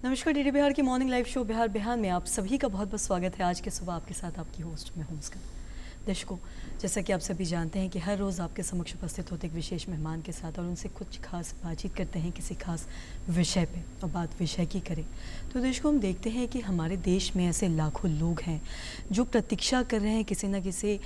नमस्कार। डीडी बिहार की morning live show Bihar Bihar में आप सभी का बहुत बहुत स्वागत है। आज के सुबह आपके साथ आपकी होस्ट मैं हूं मुस्कान। दर्शकों, जैसा कि आप सभी जानते हैं कि हर रोज़ आपके समक्ष उपस्थित होते एक विशेष मेहमान के साथ और उनसे कुछ खास बातचीत करते हैं किसी खास विषय पे, और बात विषय की करें तो दर्शकों हम देखते हैं कि हमारे देश में ऐसे लाखों लोग हैं जो प्रतीक्षा कर रहे हैं किसी न किसी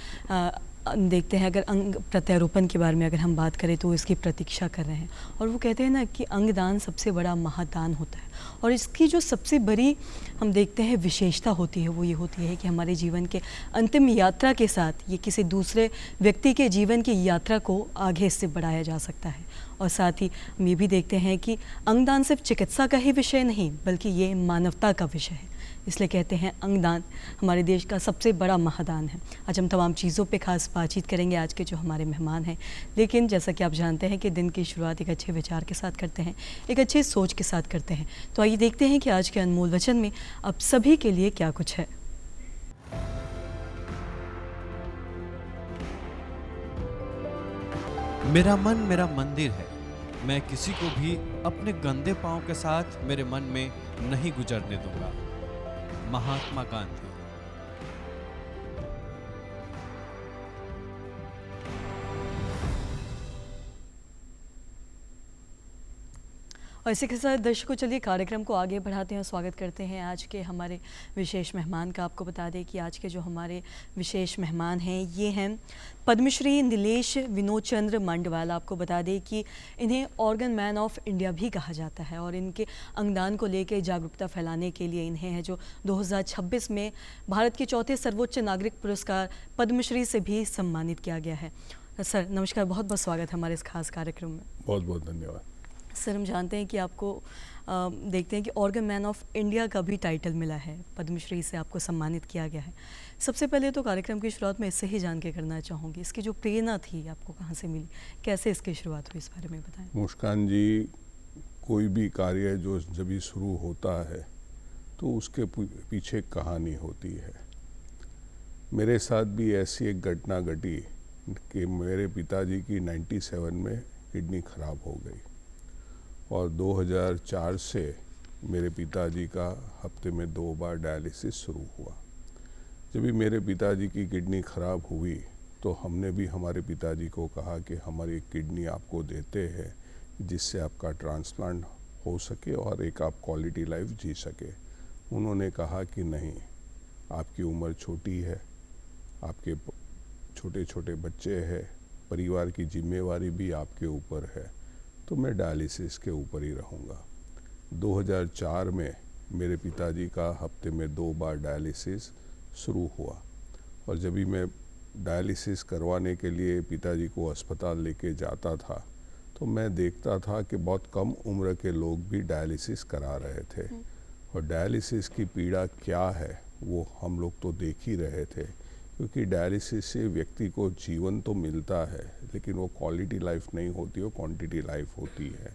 देखते हैं। अगर अंग प्रत्यारोपण के बारे में अगर हम बात करें तो इसकी प्रतीक्षा कर रहे हैं, और वो कहते हैं ना कि अंगदान सबसे बड़ा महादान होता है। और इसकी जो सबसे बड़ी हम देखते हैं विशेषता होती है वो ये होती है कि हमारे जीवन के अंतिम यात्रा के साथ ये किसी दूसरे व्यक्ति के जीवन की यात्रा को आगे इससे बढ़ाया जा सकता है। और साथ ही हम ये भी देखते हैं कि अंगदान सिर्फ चिकित्सा का ही विषय नहीं बल्कि ये मानवता का विषय है। इसलिए कहते हैं अंगदान हमारे देश का सबसे बड़ा महादान है। आज हम तमाम चीज़ों पे खास बातचीत करेंगे आज के जो हमारे मेहमान हैं। लेकिन जैसा कि आप जानते हैं कि दिन की शुरुआत एक अच्छे विचार के साथ करते हैं, एक अच्छे सोच के साथ करते हैं। तो आइए देखते हैं कि आज के अनमोल वचन में आप सभी के लिए क्या कुछ है। मेरा मन मेरा मंदिर है। मैं किसी को भी अपने गंदे पांव के साथ मेरे मन में नहीं गुजरने दूंगा। महात्मा गांधी। और इसी के साथ दर्शकों चलिए कार्यक्रम को आगे बढ़ाते हैं और स्वागत करते हैं आज के हमारे विशेष मेहमान का। आपको बता दें कि आज के जो हमारे विशेष मेहमान हैं ये हैं पद्मश्री नीलेश विनोद चंद्र मंडवाल। आपको बता दें कि इन्हें ऑर्गन मैन ऑफ इंडिया भी कहा जाता है और इनके अंगदान को लेकर जागरूकता फैलाने के लिए इन्हें है जो 2026 में भारत के चौथे सर्वोच्च नागरिक पुरस्कार पद्मश्री से भी सम्मानित किया गया है। सर नमस्कार, बहुत बहुत स्वागत है हमारे इस खास कार्यक्रम में। बहुत बहुत धन्यवाद। सर हम जानते हैं कि आपको देखते हैं कि ऑर्गन मैन ऑफ इंडिया का भी टाइटल मिला है, पद्मश्री से आपको सम्मानित किया गया है। सबसे पहले तो कार्यक्रम की शुरुआत में इससे ही जान के करना चाहूँगी, इसकी जो प्रेरणा थी आपको कहाँ से मिली, कैसे इसकी शुरुआत हुई, इस बारे में बताएं। मुस्कान जी, कोई भी कार्य जो जब भी शुरू होता है तो उसके पीछे कहानी होती है। मेरे साथ भी ऐसी एक घटना घटी कि मेरे पिताजी की 97 में किडनी खराब हो गई और 2004 से मेरे पिताजी का हफ्ते में 2 बार डायलिसिस शुरू हुआ। जब भी मेरे पिताजी की किडनी खराब हुई तो हमने भी हमारे पिताजी को कहा कि हमारी किडनी आपको देते हैं जिससे आपका ट्रांसप्लांट हो सके और एक आप क्वालिटी लाइफ जी सके। उन्होंने कहा कि नहीं, आपकी उम्र छोटी है, आपके छोटे छोटे बच्चे हैं, परिवार की जिम्मेवारी भी आपके ऊपर है, तो मैं डायलिसिस के ऊपर ही रहूँगा। 2004 में मेरे पिताजी का हफ्ते में 2 बार डायलिसिस शुरू हुआ और जब भी मैं डायलिसिस करवाने के लिए पिताजी को अस्पताल लेके जाता था तो मैं देखता था कि बहुत कम उम्र के लोग भी डायलिसिस करा रहे थे। और डायलिसिस की पीड़ा क्या है वो हम लोग तो देख ही रहे थे, क्योंकि डायलिसिस से व्यक्ति को जीवन तो मिलता है लेकिन वो क्वालिटी लाइफ नहीं होती, वो क्वांटिटी लाइफ होती है।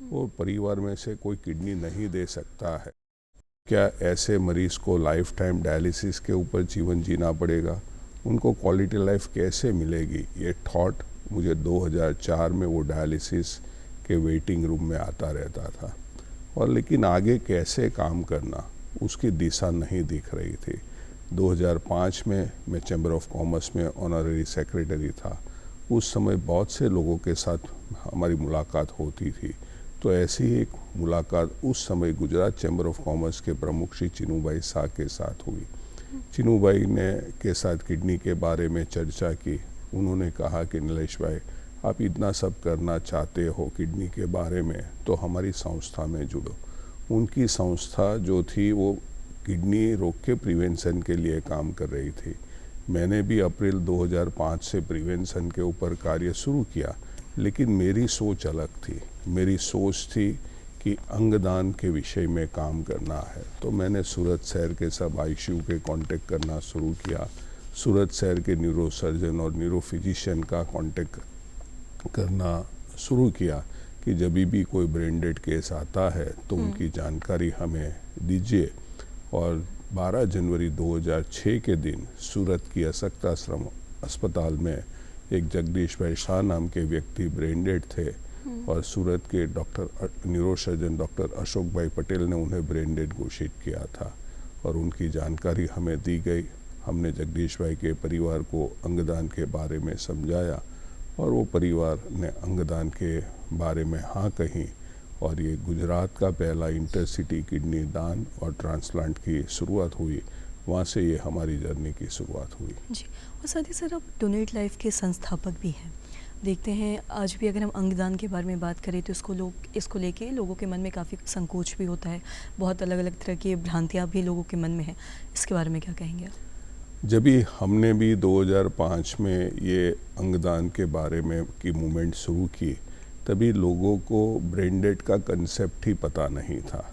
वो परिवार में से कोई किडनी नहीं दे सकता है, क्या ऐसे मरीज़ को लाइफ टाइम डायलिसिस के ऊपर जीवन जीना पड़ेगा? उनको क्वालिटी लाइफ कैसे मिलेगी? ये थॉट मुझे 2004 में वो डायलिसिस के वेटिंग रूम में आता रहता था। और लेकिन आगे कैसे काम करना उसकी दिशा नहीं दिख रही थी। 2005 में मैं चैम्बर ऑफ कॉमर्स में ऑनररी सेक्रेटरी था। उस समय बहुत से लोगों के साथ हमारी मुलाकात होती थी, तो ऐसी ही एक मुलाकात उस समय गुजरात चैम्बर ऑफ कॉमर्स के प्रमुख श्री चिनूभाई शाह के साथ हुई। चिनूभाई ने के साथ किडनी के बारे में चर्चा की। उन्होंने कहा कि नीलेश भाई, आप इतना सब करना चाहते हो किडनी के बारे में तो हमारी संस्था में जुड़ो। उनकी संस्था जो थी वो किडनी रोग के प्रिवेंशन के लिए काम कर रही थी। मैंने भी अप्रैल 2005 से प्रिवेंशन के ऊपर कार्य शुरू किया, लेकिन मेरी सोच अलग थी। मेरी सोच थी कि अंगदान के विषय में काम करना है। तो मैंने सूरत शहर के सब आईसीयू के कांटेक्ट करना शुरू किया। सूरत शहर के न्यूरो सर्जन और न्यूरो फिजिशियन का कांटेक्ट करना शुरू किया कि जब भी कोई ब्रेन डेड केस आता है तो उनकी जानकारी हमें दीजिए। और 12 जनवरी 2006 के दिन सूरत की अशक्ताश्रम अस्पताल में एक जगदीश भाई शाह नाम के व्यक्ति ब्रेन डेड थे। और सूरत के डॉक्टर न्यूरोसर्जन डॉक्टर अशोक भाई पटेल ने उन्हें ब्रेन डेड घोषित किया था और उनकी जानकारी हमें दी गई। हमने जगदीश भाई के परिवार को अंगदान के बारे में समझाया और वो परिवार ने अंगदान के बारे में हाँ कही और ये गुजरात का पहला इंटरसिटी किडनी दान और ट्रांसप्लांट की शुरुआत हुई। वहाँ से ये हमारी जर्नी की शुरुआत हुई जी। और साथ ही सर, आप डोनेट लाइफ के संस्थापक भी हैं। देखते हैं आज भी अगर हम अंगदान के बारे में बात करें तो इसको लेके लोगों के मन में काफ़ी संकोच भी होता है, बहुत अलग अलग तरह की भ्रांतियाँ भी लोगों के मन में हैं। इसके बारे में क्या कहेंगे आप? जब भी हमने भी 2005 में ये अंगदान के बारे में की मूवमेंट शुरू की, तभी लोगों को ब्रेन डेड का कंसेप्ट ही पता नहीं था।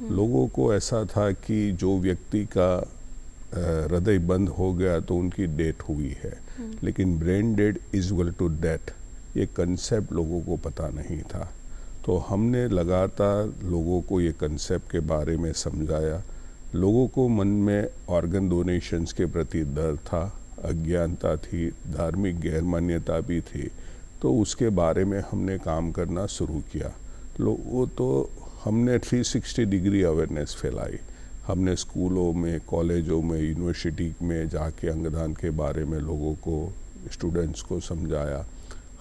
लोगों को ऐसा था कि जो व्यक्ति का हृदय बंद हो गया तो उनकी डेथ हुई है, लेकिन brain dead is equal to death, ये कंसेप्ट लोगों को पता नहीं था। तो हमने लगातार लोगों को ये कंसेप्ट के बारे में समझाया। लोगों को मन में ऑर्गन डोनेशंस के प्रति डर था, अज्ञानता थी, धार्मिक गैरमान्यता भी थी। तो उसके बारे में हमने काम करना शुरू किया। वो तो हमने 360 डिग्री अवेयरनेस फैलाई। हमने स्कूलों में, कॉलेजों में, यूनिवर्सिटी में जाके अंगदान के बारे में लोगों को, स्टूडेंट्स को समझाया।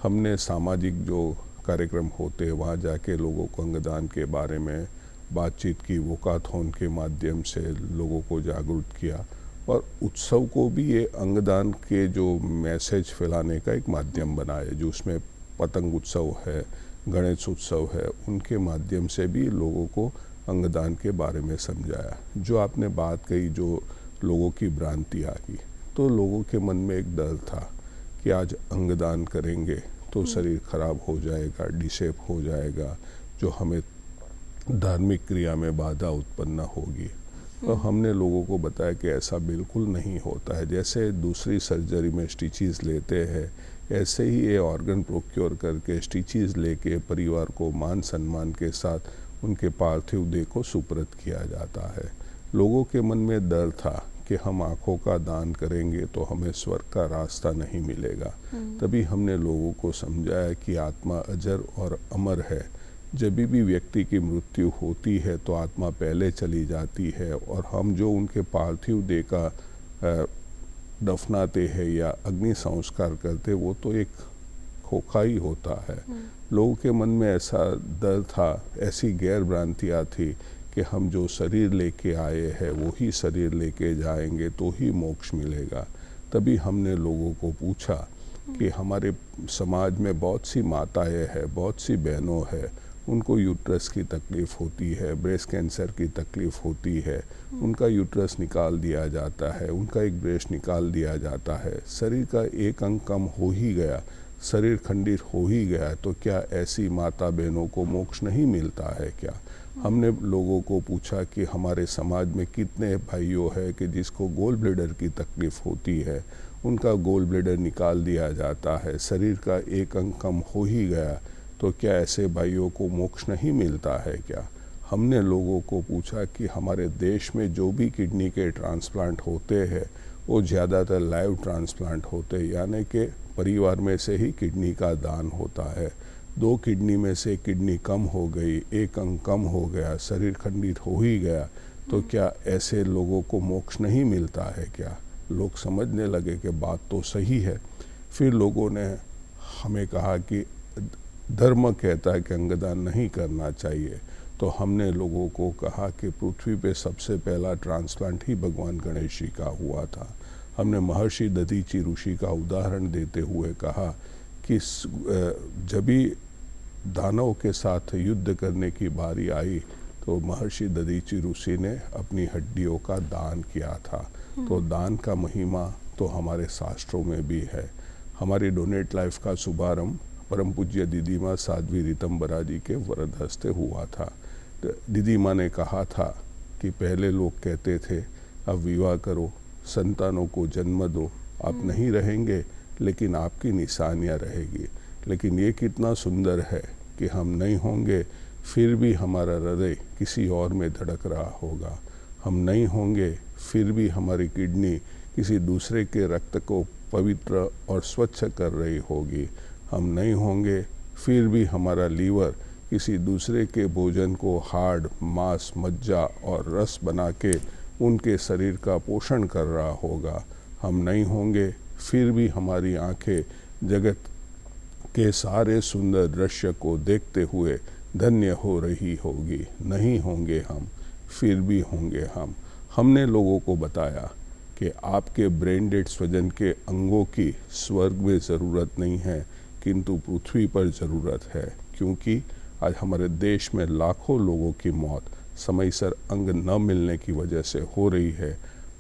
हमने सामाजिक जो कार्यक्रम होते वहाँ जाके लोगों को अंगदान के बारे में बातचीत की। वोकाथॉन के माध्यम से लोगों को जागरूक किया और उत्सव को भी ये अंगदान के जो मैसेज फैलाने का एक माध्यम बनाया, जो उसमें पतंग उत्सव है, गणेश उत्सव है, उनके माध्यम से भी लोगों को अंगदान के बारे में समझाया। जो आपने बात कही, जो लोगों की भ्रांति आ गई, तो लोगों के मन में एक डर था कि आज अंगदान करेंगे तो शरीर खराब हो जाएगा, डिसेप हो जाएगा, जो हमें धार्मिक क्रिया में बाधा उत्पन्न होगी। तो हमने लोगों को बताया कि ऐसा बिल्कुल नहीं होता है। जैसे दूसरी सर्जरी में स्टिचेस लेते हैं, ऐसे ही ये ऑर्गन प्रोक्योर करके स्टिचेस लेके परिवार को मान सम्मान के साथ उनके पार्थिव देह को सुपुर्द किया जाता है। लोगों के मन में डर था कि हम आँखों का दान करेंगे तो हमें स्वर्ग का रास्ता नहीं मिलेगा। तभी हमने लोगों को समझाया कि आत्मा अजर और अमर है। जब भी व्यक्ति की मृत्यु होती है तो आत्मा पहले चली जाती है और हम जो उनके पार्थिव देह का दफनाते हैं या अग्नि संस्कार करते, वो तो एक खोखा ही होता है। लोगों के मन में ऐसा डर था, ऐसी गैर भ्रांतियाँ थी कि हम जो शरीर लेके आए हैं वो ही शरीर लेके जाएंगे तो ही मोक्ष मिलेगा। तभी हमने लोगों को पूछा कि हमारे समाज में बहुत सी माताएं हैं, बहुत सी बहनों हैं, उनको यूट्रस की तकलीफ़ होती है, ब्रेस्ट कैंसर की तकलीफ़ होती है, उनका यूट्रस निकाल दिया जाता है, उनका एक ब्रेस्ट निकाल दिया जाता है, शरीर का एक अंग कम हो ही गया, शरीर खंडित हो ही गया, तो क्या ऐसी माता बहनों को मोक्ष नहीं मिलता है क्या? हमने लोगों को पूछा कि हमारे समाज में कितने भाइयों हैं कि जिसको गोल ब्लैडर की तकलीफ़ होती है, उनका गोल ब्लैडर निकाल दिया जाता है, शरीर का एक अंग कम हो ही गया, तो क्या ऐसे भाइयों को मोक्ष नहीं मिलता है क्या? हमने लोगों को पूछा कि हमारे देश में जो भी किडनी के ट्रांसप्लांट होते हैं वो ज़्यादातर लाइव ट्रांसप्लांट होते हैं, यानी कि परिवार में से ही किडनी का दान होता है। 2 किडनी में से किडनी कम हो गई, एक अंग कम हो गया, शरीर खंडित हो ही गया, तो क्या ऐसे लोगों को मोक्ष नहीं मिलता है क्या? लोग समझने लगे कि बात तो सही है। फिर लोगों ने हमें कहा कि धर्म कहता है कि अंगदान नहीं करना चाहिए, तो हमने लोगों को कहा कि पृथ्वी पे सबसे पहला ट्रांसप्लांट ही भगवान गणेश जी का हुआ था। हमने महर्षि दधीची ऋषि का उदाहरण देते हुए कहा कि जब भी दानव के साथ युद्ध करने की बारी आई तो महर्षि दधीची ऋषि ने अपनी हड्डियों का दान किया था। तो दान का महिमा तो हमारे शास्त्रों में भी है। हमारी डोनेट लाइफ का शुभारंभ परम पूज्य दीदी माँ साध्वी रीतम्बरा जी के वरद हस्ते हुआ था। दीदी माँ ने कहा था कि पहले लोग कहते थे अब विवाह करो, संतानों को जन्म दो, आप नहीं रहेंगे लेकिन आपकी निशानियाँ रहेगी। लेकिन ये कितना सुंदर है कि हम नहीं होंगे फिर भी हमारा हृदय किसी और में धड़क रहा होगा। हम नहीं होंगे फिर भी हमारी किडनी किसी दूसरे के रक्त को पवित्र और स्वच्छ कर रही होगी। हम नहीं होंगे फिर भी हमारा लीवर किसी दूसरे के भोजन को हाड़, मांस, मज्जा और रस बना के उनके शरीर का पोषण कर रहा होगा। हम नहीं होंगे, फिर भी हमारी आंखें जगत के सारे सुंदर दृश्य को देखते हुए धन्य हो रही होगी। नहीं होंगे हम, फिर भी होंगे हम। हमने लोगों को बताया कि आपके ब्रेन डेड स्वजन के अंगों की स्वर्ग में ज़रूरत नहीं है, किंतु पृथ्वी पर ज़रूरत है, क्योंकि आज हमारे देश में लाखों लोगों की मौत समयसर अंग न मिलने की वजह से हो रही है।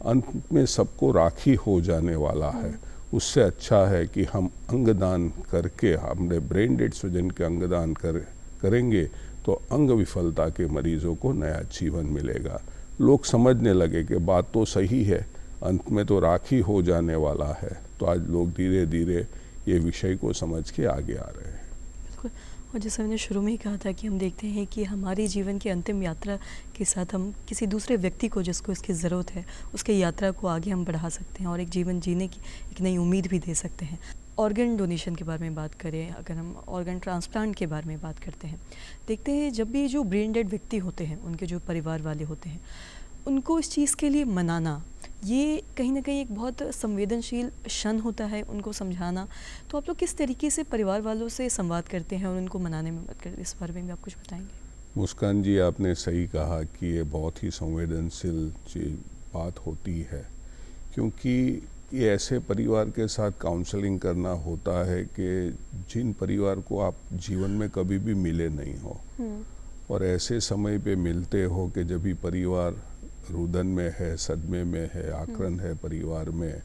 अंत में सबको राखी हो जाने वाला है। उससे अच्छा है कि हम अंगदान करके हमने ब्रेन डेड स्वजन के अंगदान करेंगे तो अंग विफलता के मरीजों को नया जीवन मिलेगा। लोग समझने लगे कि बात तो सही है, अंत में तो राखी हो जाने वाला है। तो आज लोग धीरे धीरे ये विषय को समझ के आगे आ रहे हैं। बिल्कुल। और जैसे मैंने शुरू में ही कहा था कि हम देखते हैं कि हमारी जीवन की अंतिम यात्रा के साथ हम किसी दूसरे व्यक्ति को जिसको इसकी ज़रूरत है उसकी यात्रा को आगे हम बढ़ा सकते हैं और एक जीवन जीने की एक नई उम्मीद भी दे सकते हैं। ऑर्गन डोनेशन के बारे में बात करें, अगर हम ऑर्गन ट्रांसप्लांट के बारे में बात करते हैं, देखते हैं जब भी जो ब्रेन डेड व्यक्ति होते हैं, उनके जो परिवार वाले होते हैं, उनको इस चीज़ के लिए मनाना, ये कहीं ना कहीं एक बहुत संवेदनशील क्षण होता है, उनको समझाना। तो आप लोग किस तरीके से परिवार वालों से संवाद करते हैं और उनको मनाने में मदद करते हैं, इस बारे में भी आप कुछ बताएंगे? मुस्कान जी, आपने सही कहा कि ये बहुत ही संवेदनशील बात होती है, क्योंकि ये ऐसे परिवार के साथ काउंसलिंग करना होता है कि जिन परिवार को आप जीवन में कभी भी मिले नहीं हो, और ऐसे समय पे मिलते हो कि जब भी परिवार रुदन में है, सदमे में है, आक्रांत है परिवार में,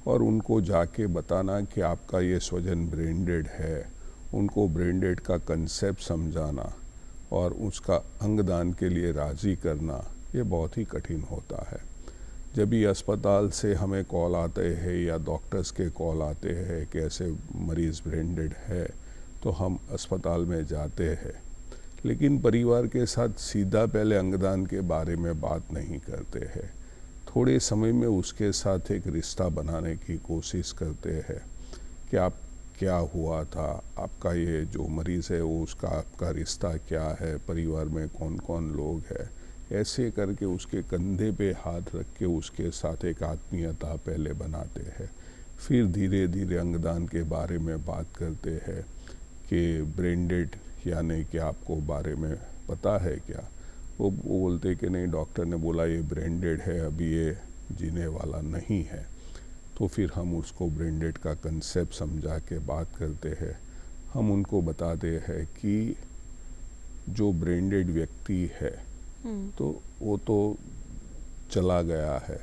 और उनको जाके बताना कि आपका ये स्वजन ब्रेन डेड है, उनको ब्रेन डेड का कंसेप्ट समझाना और उसका अंगदान के लिए राज़ी करना, ये बहुत ही कठिन होता है। जब भी अस्पताल से हमें कॉल आते हैं या डॉक्टर्स के कॉल आते हैं कि ऐसे मरीज़ ब्रेन डेड है, तो हम अस्पताल में जाते हैं, लेकिन परिवार के साथ सीधा पहले अंगदान के बारे में बात नहीं करते हैं। थोड़े समय में उसके साथ एक रिश्ता बनाने की कोशिश करते हैं कि आप क्या हुआ था, आपका ये जो मरीज़ है वो उसका आपका रिश्ता क्या है, परिवार में कौन कौन लोग हैं, ऐसे करके उसके कंधे पे हाथ रख के उसके साथ एक आत्मीयता पहले बनाते हैं। फिर धीरे धीरे अंगदान के बारे में बात करते हैं कि ब्रेन डेड यानी कि आपको बारे में पता है क्या। वो बोलते कि नहीं, डॉक्टर ने बोला ये ब्रेन डेड है, अभी ये जीने वाला नहीं है। तो फिर हम उसको ब्रेन डेड का कंसेप्ट समझा के बात करते हैं। हम उनको बताते हैं कि जो ब्रेन डेड व्यक्ति है तो वो तो चला गया है,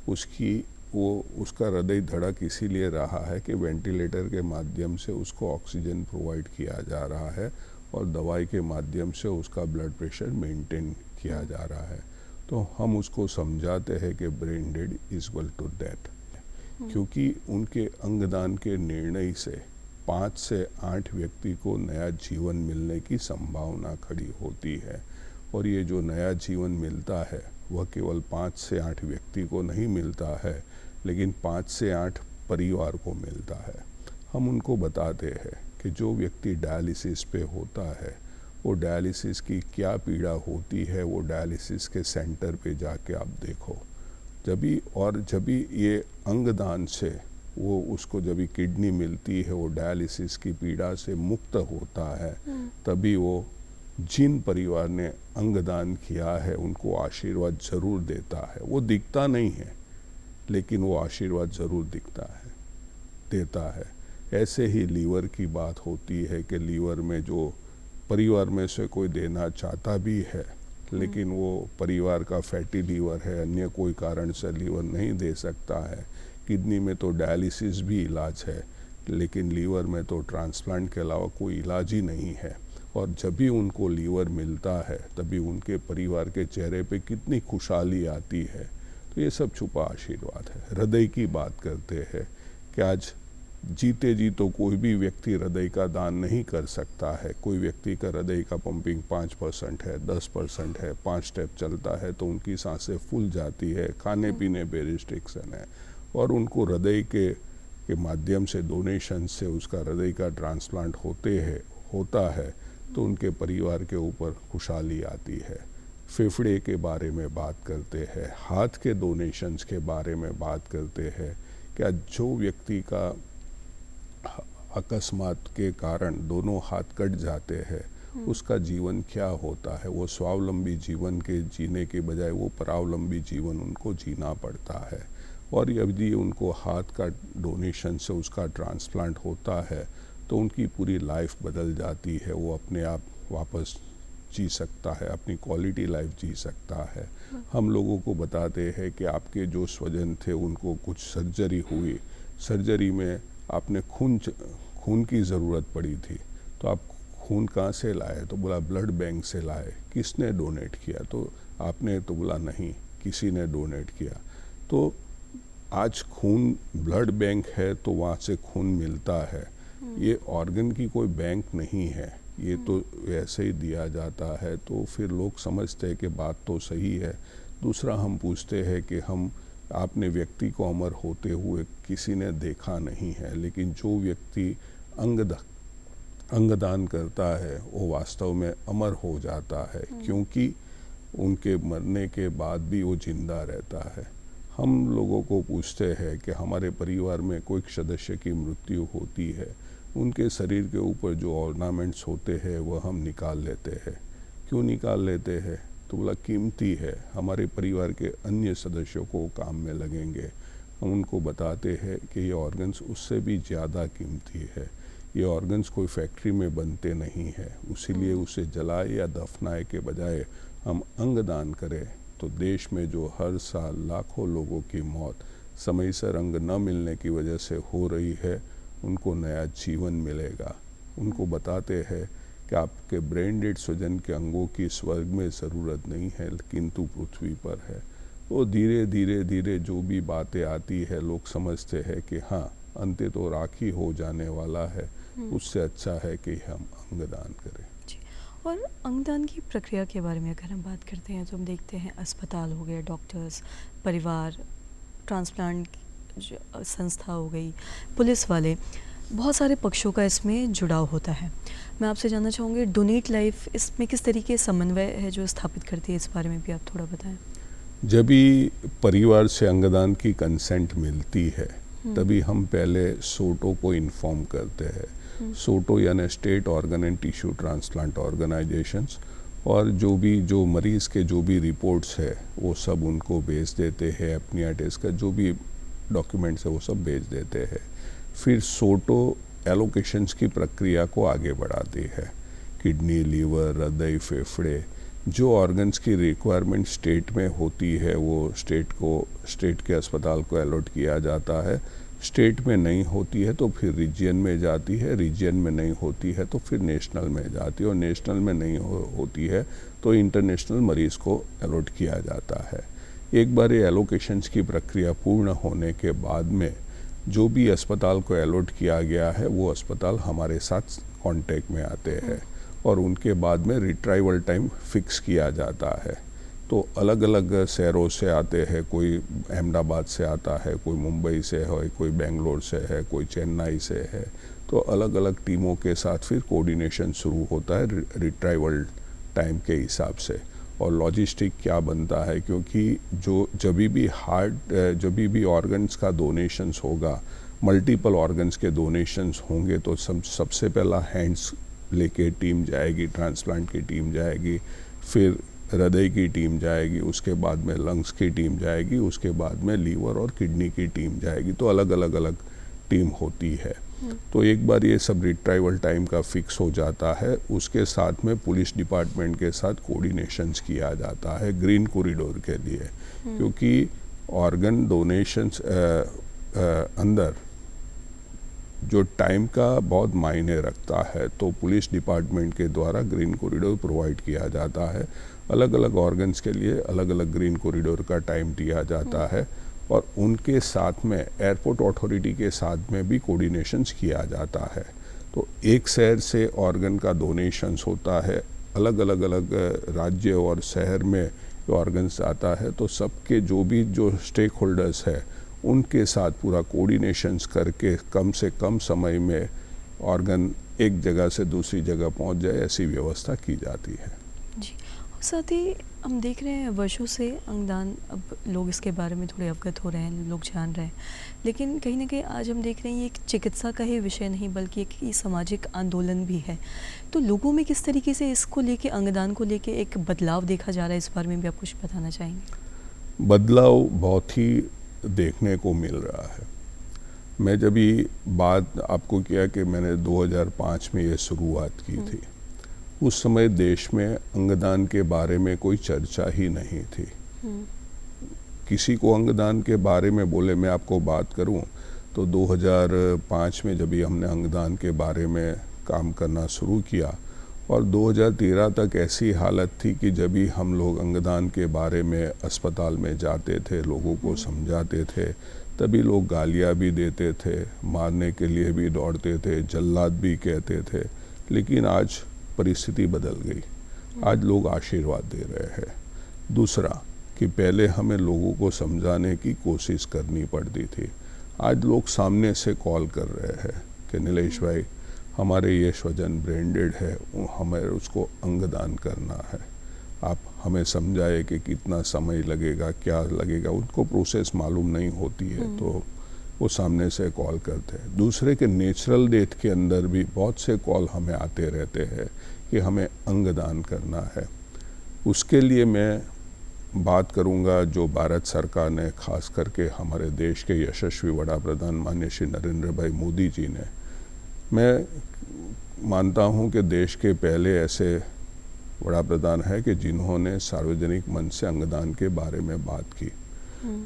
उसका हृदय धड़क इसीलिए रहा है कि वेंटिलेटर के माध्यम से उसको ऑक्सीजन प्रोवाइड किया जा रहा है और दवाई के माध्यम से उसका ब्लड प्रेशर मेंटेन किया जा रहा है। तो हम उसको समझाते हैं कि brain dead is equal to death, क्योंकि उनके अंगदान के निर्णय से 5 से 8 व्यक्ति को नया जीवन मिलने की संभावना खड़ी होती है। और ये जो नया जीवन मिलता है वह केवल 5 से 8 व्यक्ति को नहीं मिलता है, लेकिन 5 से 8 परिवार को मिलता है। हम उनको बताते हैं कि जो व्यक्ति डायलिसिस पे होता है वो डायलिसिस की क्या पीड़ा होती है, वो डायलिसिस के सेंटर पे जाके आप देखो। जब भी ये अंगदान से वो उसको जब भी किडनी मिलती है, वो डायलिसिस की पीड़ा से मुक्त होता है, तभी वो जिन परिवार ने अंगदान किया है उनको आशीर्वाद ज़रूर देता है। वो दिखता नहीं है, लेकिन वो आशीर्वाद ज़रूर देता है। ऐसे ही लीवर की बात होती है कि लीवर में जो परिवार में से कोई देना चाहता भी है, लेकिन वो परिवार का फैटी लीवर है, अन्य कोई कारण से लीवर नहीं दे सकता है। किडनी में तो डायलिसिस भी इलाज है, लेकिन लीवर में तो ट्रांसप्लांट के अलावा कोई इलाज ही नहीं है। और जब भी उनको लीवर मिलता है तभी उनके परिवार के चेहरे पे कितनी खुशहाली आती है। तो ये सब छुपा आशीर्वाद है। हृदय की बात करते हैं कि आज जीते जी तो कोई भी व्यक्ति हृदय का दान नहीं कर सकता है। कोई व्यक्ति का हृदय का पंपिंग 5% है, 10% है, 5 स्टेप चलता है तो उनकी सांसें फूल जाती है, खाने पीने पे रिस्ट्रिक्शन है, और उनको हृदय के माध्यम से डोनेशन से उसका हृदय का ट्रांसप्लांट होता है तो उनके परिवार के ऊपर खुशहाली आती है। फेफड़े के बारे में बात करते हैं, हाथ के डोनेशंस के बारे में बात करते हैं। क्या जो व्यक्ति का अकस्मात के कारण दोनों हाथ कट जाते हैं उसका जीवन क्या होता है? वो स्वावलंबी जीवन के जीने के बजाय वो परावलंबी जीवन उनको जीना पड़ता है। और यदि उनको हाथ का डोनेशन से उसका ट्रांसप्लांट होता है तो उनकी पूरी लाइफ बदल जाती है। वो अपने आप वापस जी सकता है, अपनी क्वालिटी लाइफ जी सकता है। हम लोगों को बताते हैं कि आपके जो स्वजन थे उनको कुछ सर्जरी हुई, सर्जरी में आपने खून की ज़रूरत पड़ी थी, तो आप खून कहाँ से लाए? तो बोला ब्लड बैंक से लाए। किसने डोनेट किया? तो आपने तो बोला नहीं, किसी ने डोनेट किया। तो आज खून ब्लड बैंक है तो वहाँ से खून मिलता है। ये ऑर्गन की कोई बैंक नहीं है, ये तो ऐसे ही दिया जाता है। तो फिर लोग समझते हैं कि बात तो सही है। दूसरा हम पूछते हैं कि आपने व्यक्ति को अमर होते हुए किसी ने देखा नहीं है, लेकिन जो व्यक्ति अंगदान करता है वो वास्तव में अमर हो जाता है, क्योंकि उनके मरने के बाद भी वो जिंदा रहता है। हम लोगों को पूछते हैं कि हमारे परिवार में कोई सदस्य की मृत्यु होती है, उनके शरीर के ऊपर जो ऑर्नामेंट्स होते हैं वह हम निकाल लेते हैं। क्यों निकाल लेते हैं? तो बोला कीमती है, हमारे परिवार के अन्य सदस्यों को काम में लगेंगे। हम उनको बताते हैं कि ये ऑर्गन्स उससे भी ज़्यादा कीमती है। ये ऑर्गन्स कोई फैक्ट्री में बनते नहीं है, इसीलिए उसे जलाए या दफनाए के बजाय हम अंगदान करें तो देश में जो हर साल लाखों लोगों की मौत समयसर अंग न मिलने की वजह से हो रही है, उनको नया जीवन मिलेगा। उनको बताते हैं कि आपके ब्रेन डेड स्वजन के अंगों की स्वर्ग में ज़रूरत नहीं है, किंतु पृथ्वी पर है। तो धीरे धीरे धीरे जो भी बातें आती है लोग समझते हैं कि हाँ, अंत्य तो राखी हो जाने वाला है, उससे अच्छा है कि हम अंगदान करें। और अंगदान की प्रक्रिया के बारे में अगर हम बात करते हैं तो हम देखते हैं अस्पताल हो गए, डॉक्टर्स, परिवार, ट्रांसप्लांट संस्था हो गई, पुलिस वाले, बहुत सारे पक्षों का इसमें जुड़ाव होता है। मैं आपसे जानना चाहूँगी डोनेट लाइफ इसमें किस तरीके समन्वय है जो स्थापित करती है, इस बारे में भी आप थोड़ा बताएं। जब भी परिवार से अंगदान की कंसेंट मिलती है तभी हम पहले सोटो को इन्फॉर्म करते हैं। सोटो यानी state organ and tissue transplant organisations, और जो मरीज़ के जो भी रिपोर्ट्स है वो सब उनको भेज देते हैं। अपनी टेस्ट का जो भी डॉक्यूमेंट्स है वो सब भेज देते हैं। फिर सोटो एलोकेशंस की प्रक्रिया को आगे बढ़ाती है। किडनी, लीवर, हृदय, फेफड़े, जो ऑर्गन्स की रिक्वायरमेंट स्टेट में होती है वो स्टेट के अस्पताल को अलॉट किया जाता है। स्टेट में नहीं होती है तो फिर रीजन में जाती है, रीजन में नहीं होती है तो फिर नेशनल में जाती है, और नेशनल में नहीं होती है तो इंटरनेशनल मरीज़ को अलॉट किया जाता है। एक बार ये एलोकेशंस की प्रक्रिया पूर्ण होने के बाद में जो भी अस्पताल को अलॉट किया गया है वो अस्पताल हमारे साथ कांटेक्ट में आते हैं और उनके बाद में रिट्राइवल टाइम फिक्स किया जाता है। तो अलग अलग शहरों से आते हैं, कोई अहमदाबाद से आता है, कोई मुंबई से है, कोई बेंगलोर से है, कोई चेन्नई से है। तो अलग अलग टीमों के साथ फिर कोऑर्डिनेशन शुरू होता है रिट्राइवल टाइम के हिसाब से। और लॉजिस्टिक क्या बनता है, क्योंकि जब भी ऑर्गन्स का डोनेशंस होगा, मल्टीपल ऑर्गन्स के डोनेशंस होंगे तो सबसे पहला हैंड्स लेके टीम जाएगी, ट्रांसप्लांट की टीम जाएगी, फिर हृदय की टीम जाएगी, उसके बाद में लंग्स की टीम जाएगी, उसके बाद में लीवर और किडनी की टीम जाएगी। तो अलग अलग टीम होती है। तो एक बार ये सब रिट्राइवल टाइम का फिक्स हो जाता है, उसके साथ में पुलिस डिपार्टमेंट के साथ कोऑर्डिनेशंस किया जाता है ग्रीन कॉरिडोर के लिए, क्योंकि ऑर्गन डोनेशंस अंदर जो टाइम का बहुत मायने रखता है। तो पुलिस डिपार्टमेंट के द्वारा ग्रीन कॉरिडोर प्रोवाइड किया जाता है। अलग अलग ऑर्गन्स के लिए अलग अलग ग्रीन कॉरिडोर का टाइम दिया जाता है, और उनके साथ में एयरपोर्ट अथॉरिटी के साथ में भी कोऑर्डिनेशंस किया जाता है। तो एक शहर से ऑर्गन का डोनेशंस होता है, अलग अलग राज्य और शहर में ऑर्गन्स आता है, तो सबके जो स्टेक होल्डर्स है उनके साथ पूरा कोऑर्डिनेशंस करके कम से कम समय में ऑर्गन एक जगह से दूसरी जगह पहुंच जाए, ऐसी व्यवस्था की जाती है। जी, और साथ ही हम देख रहे हैं वर्षों से अंगदान, अब लोग इसके बारे में थोड़े अवगत हो रहे हैं, लोग जान रहे हैं, लेकिन कहीं ना कहीं आज हम देख रहे हैं ये एक चिकित्सा का ही विषय नहीं बल्कि एक ये सामाजिक आंदोलन भी है। तो लोगों में किस तरीके से इसको लेके, अंगदान को लेके एक बदलाव देखा जा रहा है, इस बारे में भी आप कुछ बताना चाहेंगे? बदलाव बहुत ही देखने को मिल रहा है। मैं जब ये बात आपको किया कि मैंने 2005 में ये शुरुआत की थी, उस समय देश में अंगदान के बारे में कोई चर्चा ही नहीं थी। किसी को अंगदान के बारे में बोले, मैं आपको बात करूं तो 2005 में जब भी हमने अंगदान के बारे में काम करना शुरू किया और 2013 तक ऐसी हालत थी कि जब भी हम लोग अंगदान के बारे में अस्पताल में जाते थे, लोगों को समझाते थे, तभी लोग गालियां भी देते थे, मारने के लिए भी दौड़ते थे, जल्लाद भी कहते थे। लेकिन आज परिस्थिति बदल गई। आज लोग आशीर्वाद दे रहे हैं। दूसरा कि पहले हमें लोगों को समझाने की कोशिश करनी पड़ती थी, आज लोग सामने से कॉल कर रहे हैं कि नीलेश भाई हमारे ये स्वजन ब्रेंडेड है, हमें उसको अंगदान करना है, आप हमें समझाए कि कितना समय लगेगा, क्या लगेगा। उनको प्रोसेस मालूम नहीं होती है तो वो सामने से कॉल करते हैं। दूसरे के नेचुरल डेथ के अंदर भी बहुत से कॉल हमें आते रहते हैं कि हमें अंगदान करना है। उसके लिए मैं बात करूंगा जो भारत सरकार ने, खास करके हमारे देश के यशस्वी वड़ा प्रधान माननीय श्री नरेंद्र भाई मोदी जी ने, मैं मानता हूं कि देश के पहले ऐसे वड़ा प्रधान है कि जिन्होंने सार्वजनिक मंच से अंगदान के बारे में बात की।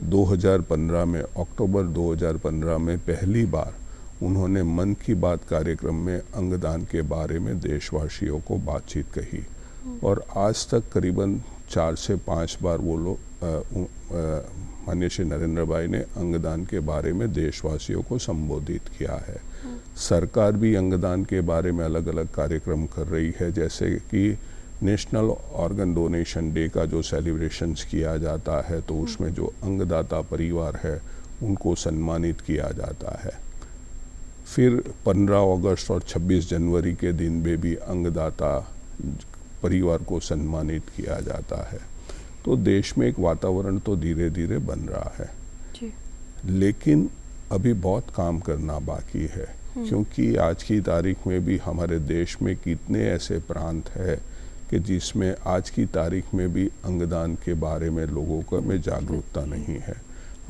2015 में, अक्टूबर 2015 में पहली बार उन्होंने मन की बात कार्यक्रम में अंगदान के बारे में देशवासियों को बातचीत कही और आज तक करीबन 4 से 5 बार वो लोग माननीय श्री नरेंद्र भाई ने अंगदान के बारे में देशवासियों को संबोधित किया है। सरकार भी अंगदान के बारे में अलग अलग कार्यक्रम कर रही है, जैसे कि नेशनल ऑर्गन डोनेशन डे का जो सेलिब्रेशंस किया जाता है तो उसमें जो अंगदाता परिवार है उनको सम्मानित किया जाता है। फिर 15 अगस्त और 26 जनवरी के दिन में भी अंगदाता परिवार को सम्मानित किया जाता है। तो देश में एक वातावरण तो धीरे धीरे बन रहा है जी। लेकिन अभी बहुत काम करना बाकी है, क्योंकि आज की तारीख में भी हमारे देश में कितने ऐसे प्रांत हैं कि जिसमें आज की तारीख में भी अंगदान के बारे में लोगों को में जागरूकता नहीं है।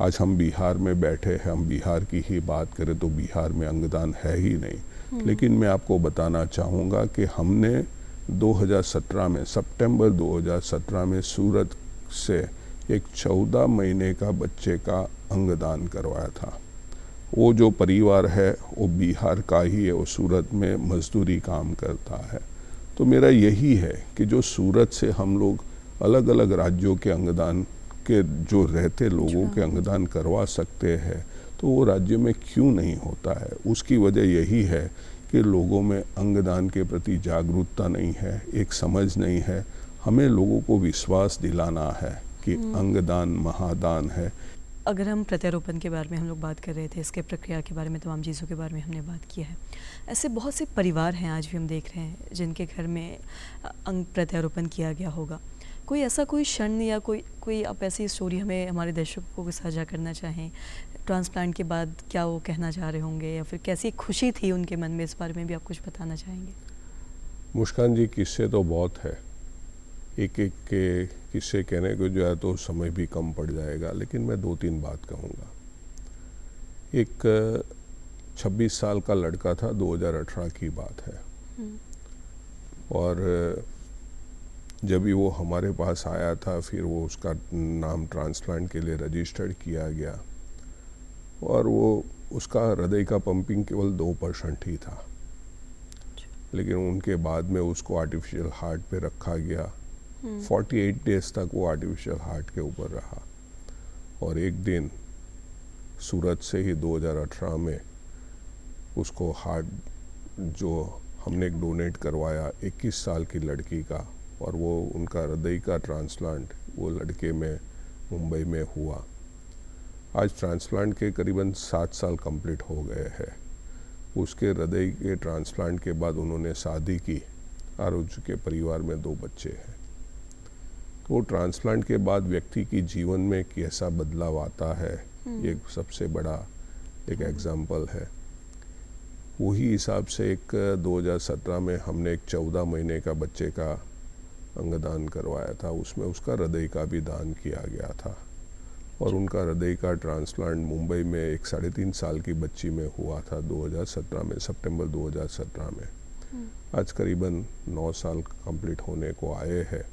आज हम बिहार में बैठे हैं, हम बिहार की ही बात करें तो बिहार में अंगदान है ही नहीं। लेकिन मैं आपको बताना चाहूँगा कि हमने 2017 में, सितंबर 2017 में सूरत से एक 14 महीने का बच्चे का अंगदान करवाया था। वो जो परिवार है वो बिहार का ही है, वो सूरत में मजदूरी काम करता है। तो मेरा यही है कि जो सूरत से हम लोग अलग अलग राज्यों के अंगदान के जो रहते लोगों के अंगदान करवा सकते हैं, तो वो राज्य में क्यों नहीं होता है? उसकी वजह यही है कि लोगों में अंगदान के प्रति जागरूकता नहीं है, एक समझ नहीं है। हमें लोगों को विश्वास दिलाना है कि अंगदान महादान है। अगर हम प्रत्यारोपण के बारे में हम लोग बात कर रहे थे, इसके प्रक्रिया के बारे में, तमाम चीज़ों के बारे में हमने बात किया है। ऐसे बहुत से परिवार हैं आज भी हम देख रहे हैं जिनके घर में अंग प्रत्यारोपण किया गया होगा। कोई ऐसा कोई क्षण या कोई आप ऐसी स्टोरी हमें, हमारे दर्शकों को साझा करना चाहें, ट्रांसप्लांट के बाद क्या वो कहना चाह रहे होंगे या फिर कैसी खुशी थी उनके मन में, इस बारे में भी आप कुछ बताना चाहेंगे? मुस्कान जी, किस्से तो बहुत है, एक एक के किस्से कहने को जो है तो समय भी कम पड़ जाएगा, लेकिन मैं 2-3 बात कहूँगा। एक 26 साल का लड़का था, 2018 की बात है, और जब भी वो हमारे पास आया था, फिर वो उसका नाम ट्रांसप्लांट के लिए रजिस्टर्ड किया गया और वो उसका हृदय का पंपिंग केवल 2% ही था। लेकिन उनके बाद में उसको आर्टिफिशियल हार्ट पे रखा गया। 48 डेज तक वो आर्टिफिशियल हार्ट के ऊपर रहा और एक दिन सूरत से ही 2018 में उसको हार्ट जो हमने डोनेट करवाया 21 साल की लड़की का, और वो उनका हृदय का ट्रांसप्लांट वो लड़के में मुंबई में हुआ। आज ट्रांसप्लांट के करीबन 7 साल कंप्लीट हो गए हैं। उसके हृदय के ट्रांसप्लांट के बाद उन्होंने शादी की और उनके परिवार में 2 बच्चे हैं। तो ट्रांसप्लांट के बाद व्यक्ति की जीवन में कैसा बदलाव आता है, ये सबसे बड़ा एक एग्जाम्पल है। वही हिसाब से एक 2017 में हमने एक 14 महीने का बच्चे का अंगदान करवाया था। उसमें उसका हृदय का भी दान किया गया था और उनका हृदय का ट्रांसप्लांट मुंबई में एक 3.5 साल की बच्ची में हुआ था 2017 में, सितंबर 2017 में। आज करीबन 9 साल कंप्लीट होने को आए हैं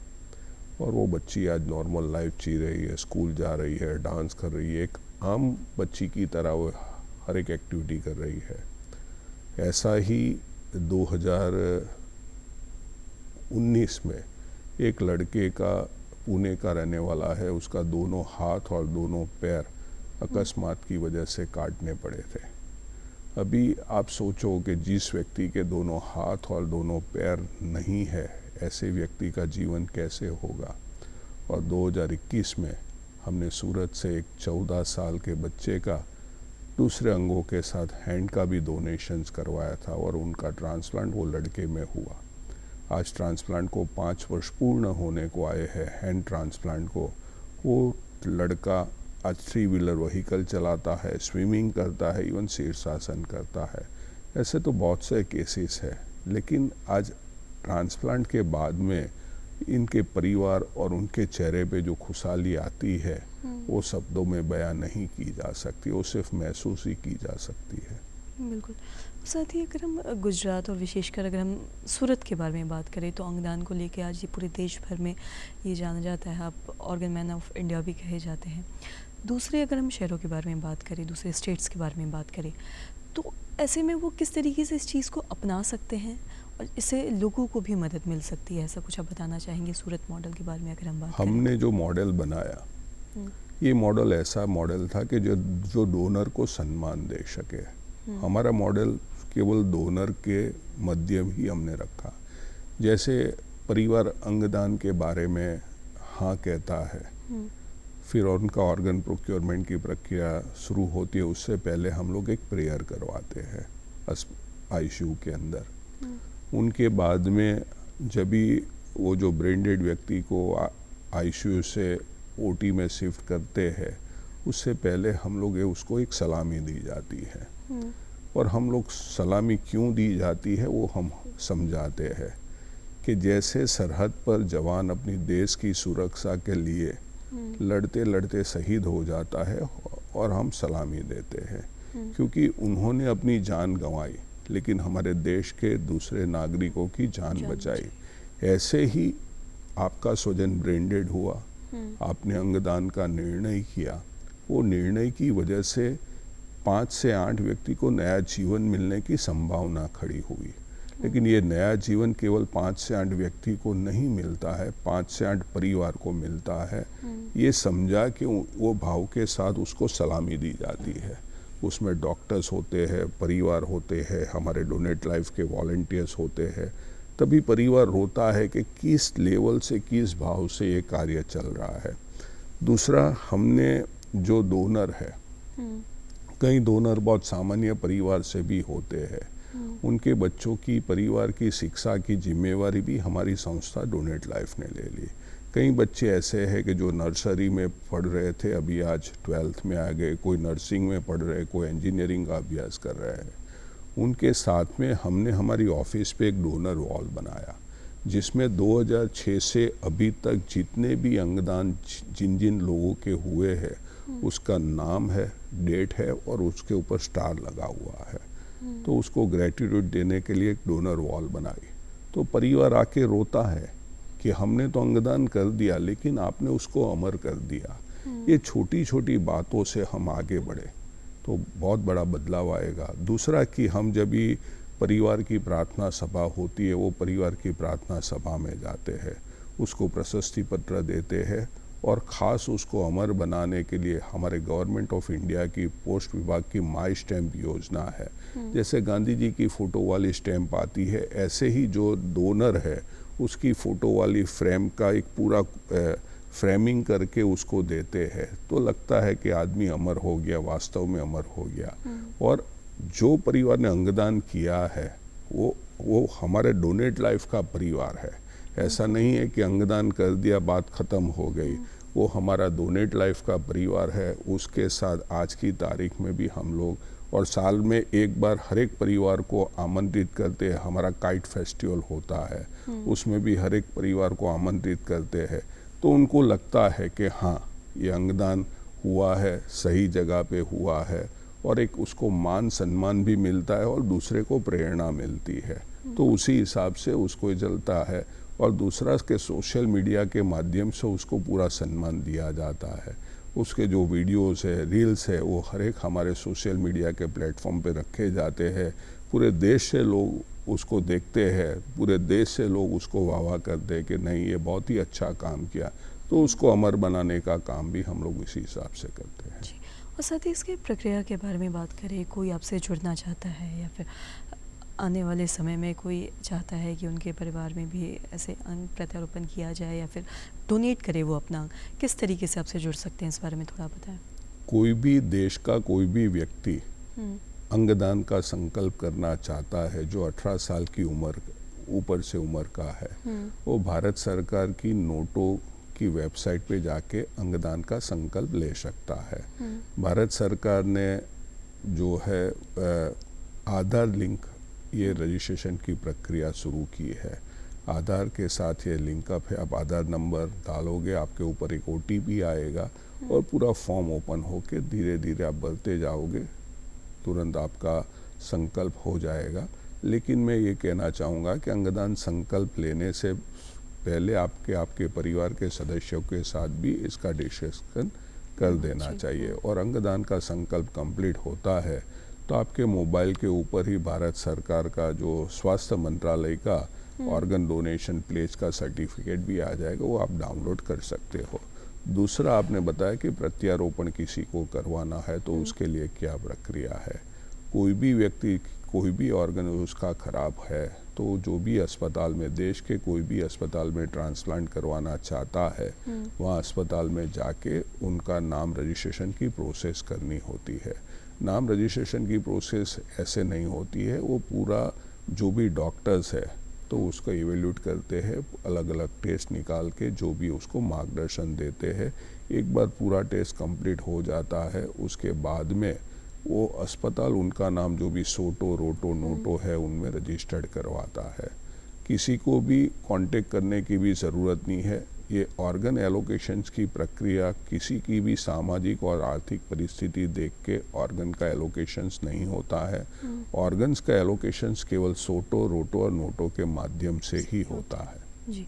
और वो बच्ची आज नॉर्मल लाइफ जी रही है, स्कूल जा रही है, डांस कर रही है, एक आम बच्ची की तरह वो हर एक एक्टिविटी कर रही है। ऐसा ही 2019 में एक लड़के का, पुणे का रहने वाला है, उसका दोनों हाथ और दोनों पैर अकस्मात की वजह से काटने पड़े थे। अभी आप सोचो कि जिस व्यक्ति के दोनों हाथ और दोनों पैर नहीं है, ऐसे व्यक्ति का जीवन कैसे होगा। और 2021 में हमने सूरत से एक 14 साल के बच्चे का दूसरे अंगों के साथ हैंड का भी डोनेशंस करवाया था और उनका ट्रांसप्लांट वो लड़के में हुआ। आज ट्रांसप्लांट को 5 वर्ष पूर्ण होने को आए हैं हैंड ट्रांसप्लांट को। वो लड़का आज 3 व्हीलर व्हीकल चलाता है, स्विमिंग करता है, इवन शीर्षासन करता है। ऐसे तो बहुत से केसेस है, लेकिन आज ट्रांसप्लांट के बाद में इनके परिवार और उनके चेहरे पे जो खुशहाली आती है वो शब्दों में बयां नहीं की जा सकती, वो सिर्फ महसूस ही की जा सकती है। बिल्कुल। साथ ही अगर हम गुजरात और विशेषकर अगर हम सूरत के बारे में बात करें तो अंगदान को लेकर आज ये पूरे देश भर में ये जाना जाता है, आप ऑर्गन मैन ऑफ इंडिया भी कहे जाते हैं। दूसरे अगर हम शहरों के बारे में बात करें, दूसरे स्टेट्स के बारे में बात करें, तो ऐसे में वो किस तरीके से इस चीज़ को अपना सकते हैं और इससे लोगों को भी मदद मिल सकती है, ऐसा कुछ आप बताना चाहेंगे सूरत मॉडल के बारे में अगर हम बात करें? हमने जो मॉडल बनाया, ये मॉडल ऐसा मॉडल था कि जो डोनर को सम्मान दे सके। हमारा मॉडल केवल डोनर के मध्यम ही हमने रखा। जैसे परिवार अंगदान के बारे में हाँ कहता है, फिर उनका ऑर्गन प्रोक्योरमेंट की प्रक्रिया शुरू होती है, उससे पहले हम लोग एक प्रेयर करवाते हैं आईसीयू के अंदर। उनके बाद में जब भी वो जो ब्रेन डेड व्यक्ति को आईसीयू से ओटी में शिफ्ट करते हैं, उससे पहले हम लोग उसको एक सलामी दी जाती है। और हम लोग सलामी क्यों दी जाती है वो हम समझाते हैं कि जैसे सरहद पर जवान अपनी देश की सुरक्षा के लिए लड़ते लड़ते शहीद हो जाता है और हम सलामी देते हैं, क्योंकि उन्होंने अपनी जान गंवाई लेकिन हमारे देश के दूसरे नागरिकों की जान बचाई। ऐसे ही आपका स्वजन ब्रेन डेड हुआ, आपने अंगदान का निर्णय किया, वो निर्णय की वजह से 5 से 8 व्यक्ति को नया जीवन मिलने की संभावना खड़ी हुई। लेकिन ये नया जीवन केवल 5 से 8 व्यक्ति को नहीं मिलता है, 5 से 8 परिवार को मिलता है। ये समझा कि वो भाव के साथ उसको सलामी दी जाती है। उसमें डॉक्टर्स होते हैं, परिवार होते हैं, हमारे डोनेट लाइफ के वॉलंटियर्स होते हैं। तभी परिवार रोता है कि किस लेवल से, किस भाव से ये कार्य चल रहा है। दूसरा, हमने जो डोनर है, कई डोनर बहुत सामान्य परिवार से भी होते हैं, उनके बच्चों की, परिवार की शिक्षा की जिम्मेवारी भी हमारी संस्था डोनेट लाइफ ने ले ली। कई बच्चे ऐसे हैं कि जो नर्सरी में पढ़ रहे थे, अभी आज 12th में आ गए, कोई नर्सिंग में पढ़ रहे, कोई इंजीनियरिंग का अभ्यास कर रहे हैं। उनके साथ में हमने हमारी ऑफिस पे एक डोनर वॉल बनाया, जिसमें 2006 से अभी तक जितने भी अंगदान जिन जिन लोगों के हुए हैं उसका नाम है, डेट है और उसके ऊपर स्टार लगा हुआ है। तो उसको ग्रेटिट्यूड देने के लिए एक डोनर वॉल बनाई। तो परिवार आके रोता है कि हमने तो अंगदान कर दिया लेकिन आपने उसको अमर कर दिया। ये छोटी छोटी बातों से हम आगे बढ़े तो बहुत बड़ा बदलाव आएगा। दूसरा कि हम जब भी परिवार की प्रार्थना सभा होती है, वो परिवार की प्रार्थना सभा में जाते हैं, उसको प्रशस्ति पत्र देते हैं और ख़ास उसको अमर बनाने के लिए हमारे गवर्नमेंट ऑफ इंडिया की पोस्ट विभाग की माई स्टैम्प योजना है। जैसे गांधी जी की फ़ोटो वाली स्टैम्प आती है, ऐसे ही जो डोनर है उसकी फ़ोटो वाली फ्रेम का एक पूरा फ्रेमिंग करके उसको देते हैं। तो लगता है कि आदमी अमर हो गया, वास्तव में अमर हो गया। और जो परिवार ने अंगदान किया है वो हमारे डोनेट लाइफ का परिवार है। ऐसा नहीं है कि अंगदान कर दिया बात ख़त्म हो गई। वो हमारा डोनेट लाइफ का परिवार है। उसके साथ आज की तारीख में भी हम लोग और साल में एक बार हर एक परिवार को आमंत्रित करते हैं। हमारा काइट फेस्टिवल होता है, उसमें भी हर एक परिवार को आमंत्रित करते हैं। तो उनको लगता है कि हाँ, ये अंगदान हुआ है, सही जगह पे हुआ है और एक उसको मान सम्मान भी मिलता है और दूसरे को प्रेरणा मिलती है। तो उसी हिसाब से उसको चलता है और दूसरा के सोशल मीडिया के माध्यम से उसको पूरा सम्मान दिया जाता है। उसके जो वीडियोस है, रील्स है, वो हर एक हमारे सोशल मीडिया के प्लेटफॉर्म पे रखे जाते हैं। पूरे देश से लोग उसको देखते हैं, पूरे देश से लोग उसको वाह करते हैं कि नहीं, ये बहुत ही अच्छा काम किया। तो उसको अमर बनाने का काम भी हम लोग इसी हिसाब से करते हैं। जी, और साथ ही इसकी प्रक्रिया के बारे में बात करें, कोई आपसे जुड़ना चाहता है या फिर आने वाले समय में कोई चाहता है कि उनके परिवार में भी ऐसे अंग प्रत्यारोपण किया जाए या फिर डोनेट करे वो अपना अंग, किस तरीके से आपसे जुड़ सकते हैं, इस बारे में थोड़ा बताएं। कोई भी देश का कोई भी व्यक्ति अंगदान का संकल्प करना चाहता है जो 18 साल की उम्र ऊपर से उम्र का है, वो भारत सरकार की नोटों की वेबसाइट पे जाके अंगदान का संकल्प ले सकता है। भारत सरकार ने जो है आधार लिंक ये रजिस्ट्रेशन की प्रक्रिया शुरू की है। आधार के साथ ये लिंकअप है। आप आधार नंबर डालोगे, आपके ऊपर एक OTP आएगा और पूरा फॉर्म ओपन होके धीरे धीरे आप भरते जाओगे, तुरंत आपका संकल्प हो जाएगा। लेकिन मैं ये कहना चाहूँगा कि अंगदान संकल्प लेने से पहले आपके परिवार के सदस्यों के साथ भी इसका डिस्कशन कर देना चाहिए। और अंगदान का संकल्प कंप्लीट होता है तो आपके मोबाइल के ऊपर ही भारत सरकार का जो स्वास्थ्य मंत्रालय का ऑर्गन डोनेशन प्लेस का सर्टिफिकेट भी आ जाएगा, वो आप डाउनलोड कर सकते हो। दूसरा, आपने बताया कि प्रत्यारोपण किसी को करवाना है तो उसके लिए क्या प्रक्रिया है। कोई भी व्यक्ति कोई भी ऑर्गन उसका खराब है तो जो भी अस्पताल में, देश के कोई भी अस्पताल में ट्रांसप्लांट करवाना चाहता है, वहाँ अस्पताल में जाके उनका नाम रजिस्ट्रेशन की प्रोसेस करनी होती है। नाम रजिस्ट्रेशन की प्रोसेस ऐसे नहीं होती है, वो पूरा जो भी डॉक्टर्स है तो उसको इवेल्यूट करते हैं, अलग अलग टेस्ट निकाल के जो भी उसको मार्गदर्शन देते हैं। एक बार पूरा टेस्ट कंप्लीट हो जाता है, उसके बाद में वो अस्पताल उनका नाम जो भी सोटो, रोटो, नोटो है उनमें रजिस्टर्ड करवाता है। किसी को भी कांटेक्ट करने की भी ज़रूरत नहीं है। ये ऑर्गन एलोकेशंस की प्रक्रिया किसी की भी सामाजिक और आर्थिक परिस्थिति देख के ऑर्गन का एलोकेशंस नहीं होता है। ऑर्गन्स का एलोकेशंस केवल सोटो, रोटो और नोटो के माध्यम से ही होता है। जी।